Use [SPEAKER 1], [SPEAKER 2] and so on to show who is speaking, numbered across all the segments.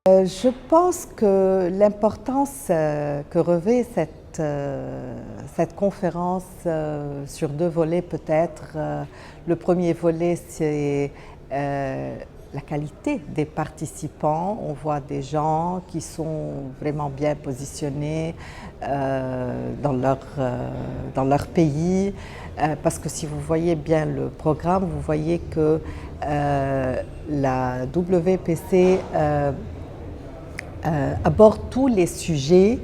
[SPEAKER 1] Je pense que l'importance que revêt cette conférence sur deux volets peut-être. Le premier volet, c'est la qualité des participants. On voit des gens qui sont vraiment bien positionnés dans leur pays. Parce que si vous voyez bien le programme, vous voyez que la WPC aborde tous les sujets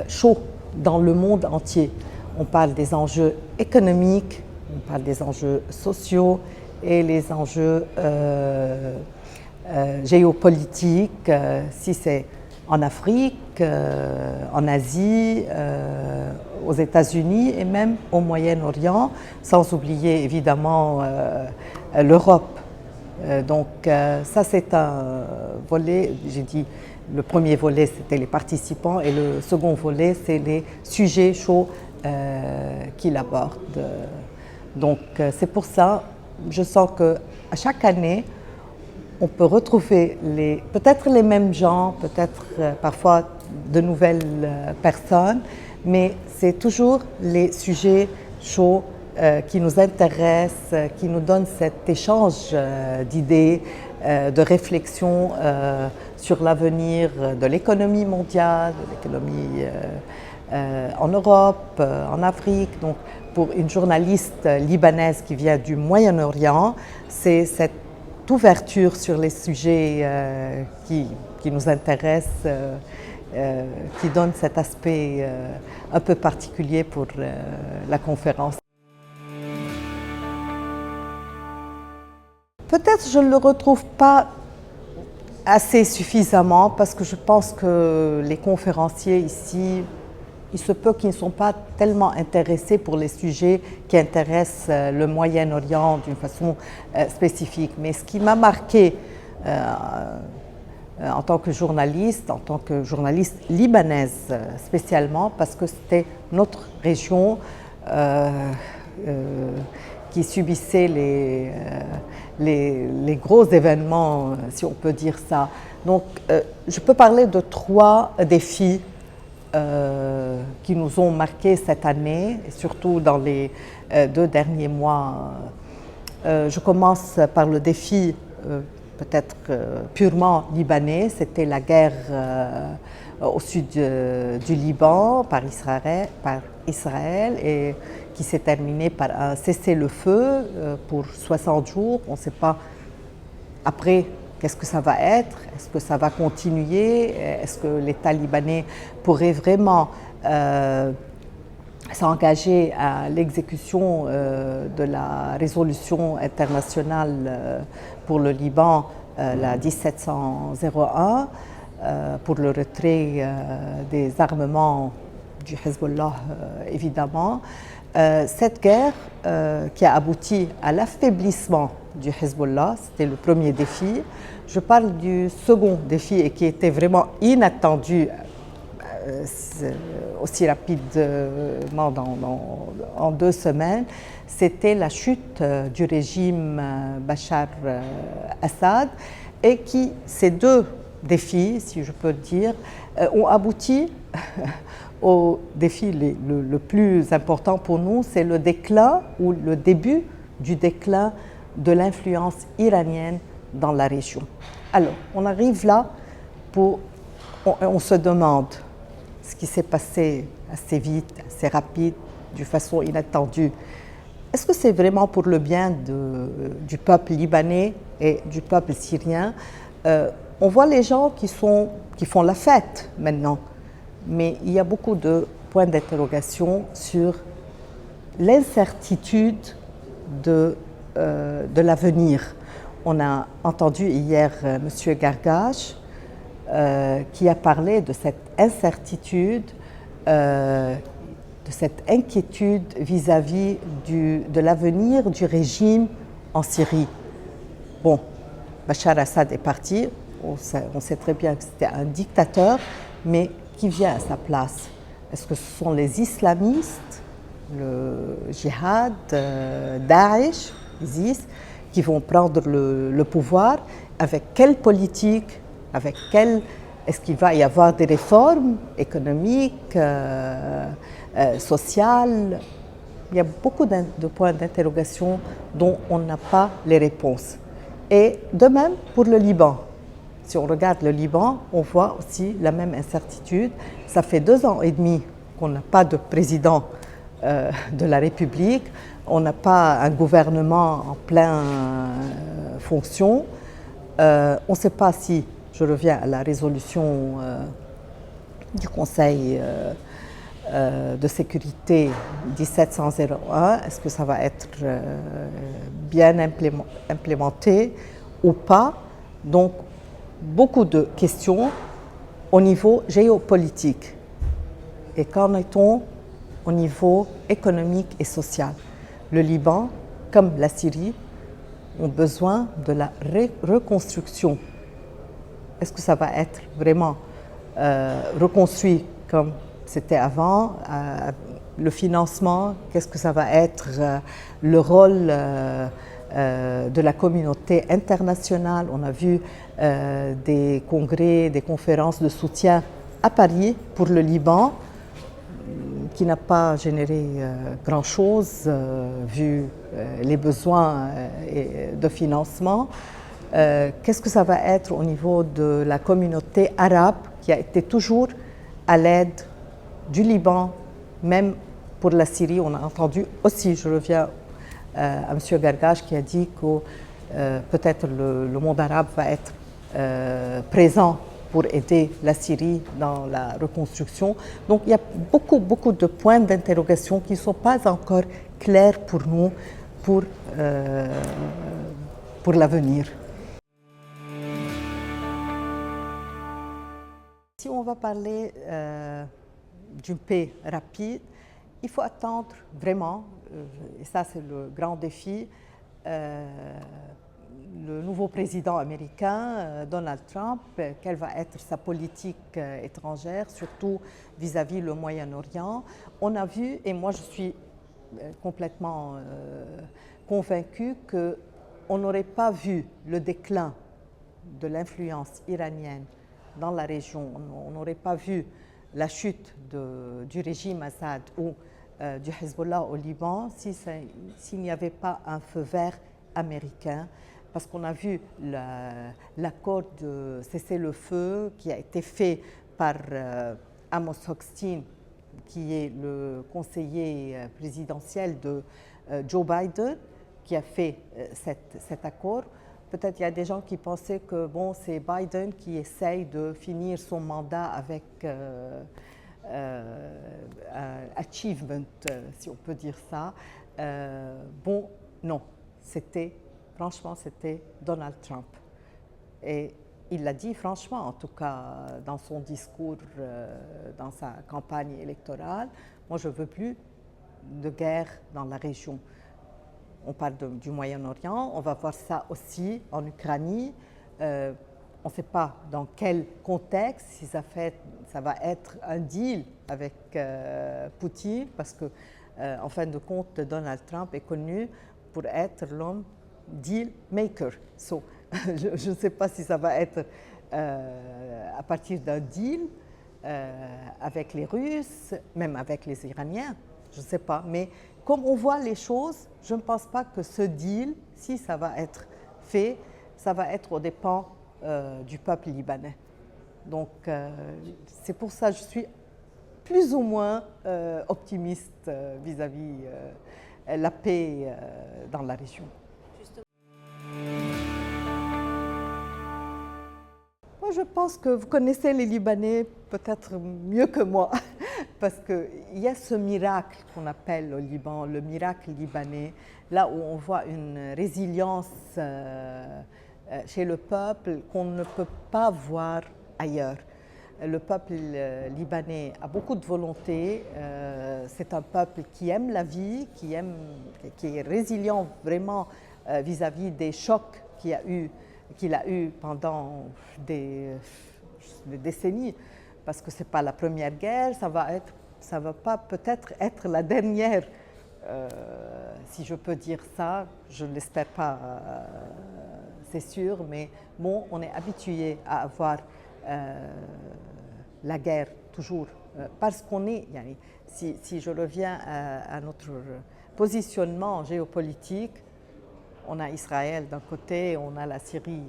[SPEAKER 1] chauds dans le monde entier. On parle des enjeux économiques, on parle des enjeux sociaux et les enjeux géopolitiques, si c'est en Afrique, en Asie, aux États-Unis et même au Moyen-Orient, sans oublier évidemment l'Europe. Donc ça c'est un volet, j'ai dit le premier volet c'était les participants et le second volet c'est les sujets chauds qu'il aborde. Donc c'est pour ça, je sens qu'à chaque année on peut retrouver peut-être les mêmes gens, peut-être parfois de nouvelles personnes, mais c'est toujours les sujets chauds qui nous intéressent, qui nous donnent cet échange d'idées, de réflexion sur l'avenir de l'économie mondiale, de l'économie en Europe, en Afrique. Donc, pour une journaliste libanaise qui vient du Moyen-Orient, c'est cette ouverture sur les sujets qui nous intéressent, qui donne cet aspect un peu particulier pour la conférence. Peut-être je ne le retrouve pas assez suffisamment parce que je pense que les conférenciers ici, il se peut qu'ils ne sont pas tellement intéressés pour les sujets qui intéressent le Moyen-Orient d'une façon spécifique. Mais ce qui m'a marqué en tant que journaliste libanaise spécialement, parce que c'était notre région qui subissait les gros événements, si on peut dire ça. Donc, je peux parler de 3 défis qui nous ont marqués cette année, et surtout dans les 2 derniers mois. Je commence par le défi peut-être purement libanais, c'était la guerre au sud du Liban par Israël et qui s'est terminée par un cessez-le-feu pour 60 jours. On ne sait pas après qu'est-ce que ça va être, est-ce que ça va continuer, est-ce que l'État libanais pourrait vraiment s'engager à l'exécution de la résolution internationale pour le Liban, la 1701, pour le retrait des armements du Hezbollah, évidemment. Cette guerre qui a abouti à l'affaiblissement du Hezbollah, c'était le premier défi. Je parle du second défi et qui était vraiment inattendu aussi rapidement en 2 semaines, c'était la chute du régime Bachar Assad et ces 2 défis, si je peux dire, ont abouti au défi le plus important pour nous, c'est le déclin ou le début du déclin de l'influence iranienne dans la région. Alors, on arrive là, on se demande ce qui s'est passé assez vite, assez rapide, d'une façon inattendue. Est-ce que c'est vraiment pour le bien du peuple libanais et du peuple syrien? On voit les gens qui font la fête maintenant, mais il y a beaucoup de points d'interrogation sur l'incertitude de l'avenir. On a entendu hier M. Gargash qui a parlé de cette incertitude, de cette inquiétude vis-à-vis de l'avenir du régime en Syrie. Bon, Bachar Assad est parti, on sait très bien que c'était un dictateur, mais qui vient à sa place? Est-ce que ce sont les islamistes, le djihad, Daesh, ISIS, qui vont prendre le pouvoir? Avec quelle politique avec quel est-ce qu'il va y avoir des réformes économiques, sociales. Il y a beaucoup de points d'interrogation dont on n'a pas les réponses. Et de même pour le Liban. Si on regarde le Liban, on voit aussi la même incertitude. Ça fait 2 ans et demi qu'on n'a pas de président de la République, on n'a pas un gouvernement en pleine fonction. On ne sait pas si, je reviens à la résolution du Conseil de sécurité 17101, est-ce que ça va être bien implémenté ou pas? Donc, beaucoup de questions au niveau géopolitique. Et qu'en est-on au niveau économique et social? Le Liban, comme la Syrie, ont besoin de la reconstruction. Est-ce que ça va être vraiment reconstruit comme c'était avant? Le financement, qu'est-ce que ça va être? Le rôle de la communauté internationale. On a vu des congrès, des conférences de soutien à Paris pour le Liban, qui n'a pas généré grand-chose vu les besoins de financement. Qu'est-ce que ça va être au niveau de la communauté arabe qui a été toujours à l'aide du Liban, même pour la Syrie? On a entendu aussi, je reviens à M. Gargache qui a dit que peut-être le monde arabe va être présent pour aider la Syrie dans la reconstruction. Donc il y a beaucoup de points d'interrogation qui ne sont pas encore clairs pour nous pour l'avenir. Si on va parler d'une paix rapide, il faut attendre vraiment, et ça c'est le grand défi, le nouveau président américain, Donald Trump, quelle va être sa politique étrangère, surtout vis-à-vis le Moyen-Orient. On a vu, et moi je suis complètement convaincue qu'on n'aurait pas vu le déclin de l'influence iranienne dans la région, on n'aurait pas vu la chute du régime Assad ou du Hezbollah au Liban s'il n'y avait pas un feu vert américain. Parce qu'on a vu l'accord de cessez-le-feu qui a été fait par Amos Hochstein, qui est le conseiller présidentiel de Joe Biden, qui a fait cet accord. Peut-être il y a des gens qui pensaient que bon, c'est Biden qui essaye de finir son mandat avec achievement, si on peut dire ça. Bon, non, franchement, c'était Donald Trump. Et il l'a dit franchement, en tout cas dans son discours, dans sa campagne électorale, moi je ne veux plus de guerre dans la région. On parle du Moyen-Orient, on va voir ça aussi en Ukraine. On ne sait pas dans quel contexte, si ça va être un deal avec Poutine, parce que en fin de compte, Donald Trump est connu pour être l'homme deal maker. So, je ne sais pas si ça va être à partir d'un deal avec les Russes, même avec les Iraniens, je ne sais pas. Mais comme on voit les choses, je ne pense pas que ce deal, si ça va être fait, ça va être aux dépens du peuple libanais. Donc c'est pour ça que je suis plus ou moins optimiste vis-à-vis la paix dans la région. Moi, je pense que vous connaissez les Libanais peut-être mieux que moi, parce qu'il y a ce miracle qu'on appelle au Liban, le miracle libanais, là où on voit une résilience chez le peuple qu'on ne peut pas voir ailleurs. Le peuple libanais a beaucoup de volonté, c'est un peuple qui aime la vie, qui est résilient vraiment vis-à-vis des chocs qu'il a eu pendant des décennies, parce que ce n'est pas la première guerre, ça va pas peut-être être la dernière, si je peux dire ça, je ne l'espère pas c'est sûr, mais bon, on est habitué à avoir la guerre toujours, parce qu'on est, si je reviens à notre positionnement géopolitique, on a Israël d'un côté, on a la Syrie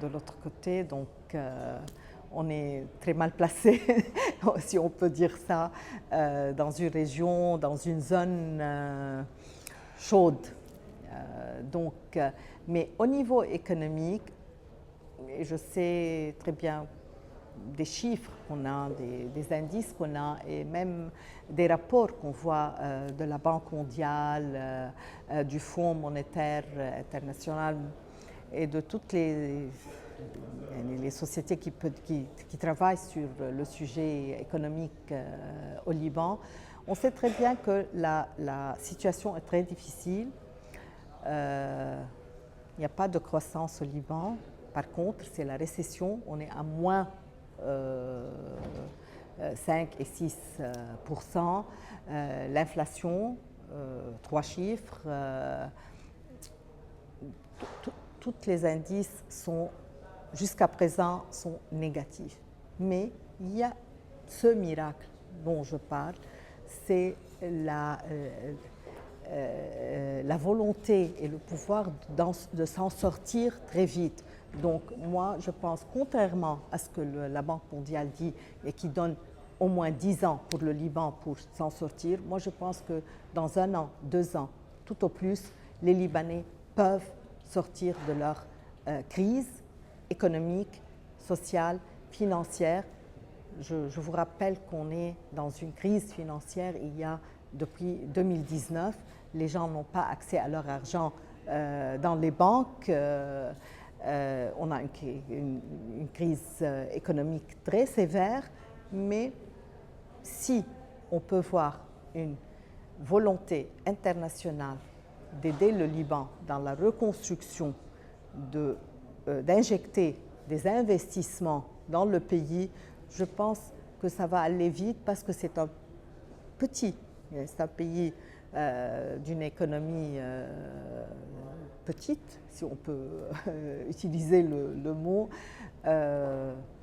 [SPEAKER 1] de l'autre côté, donc on est très mal placé, si on peut dire ça, dans une région, dans une zone chaude. Mais au niveau économique, et je sais très bien des chiffres qu'on a, des indices qu'on a et même des rapports qu'on voit de la Banque mondiale, du Fonds monétaire international et de toutes les sociétés qui travaillent sur le sujet économique au Liban. On sait très bien que la situation est très difficile. Il n'y a pas de croissance au Liban. Par contre, c'est la récession. On est à moins 5 et 6%. L'inflation, 3 chiffres. Tous les indices jusqu'à présent sont négatifs. Mais il y a ce miracle dont je parle, c'est la volonté et le pouvoir de s'en sortir très vite. Donc moi, je pense, contrairement à ce que la Banque mondiale dit et qui donne au moins 10 ans pour le Liban pour s'en sortir, moi je pense que dans 1 an, 2 ans, tout au plus, les Libanais peuvent sortir de leur crise économique, sociale, financière. Je vous rappelle qu'on est dans une crise financière depuis 2019. Les gens n'ont pas accès à leur argent dans les banques. On a une crise économique très sévère, mais si on peut voir une volonté internationale d'aider le Liban dans la reconstruction, d'injecter des investissements dans le pays, je pense que ça va aller vite parce que c'est un pays d'une économie petite, si on peut utiliser le mot.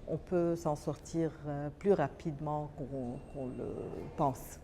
[SPEAKER 1] On peut s'en sortir plus rapidement qu'on le pense.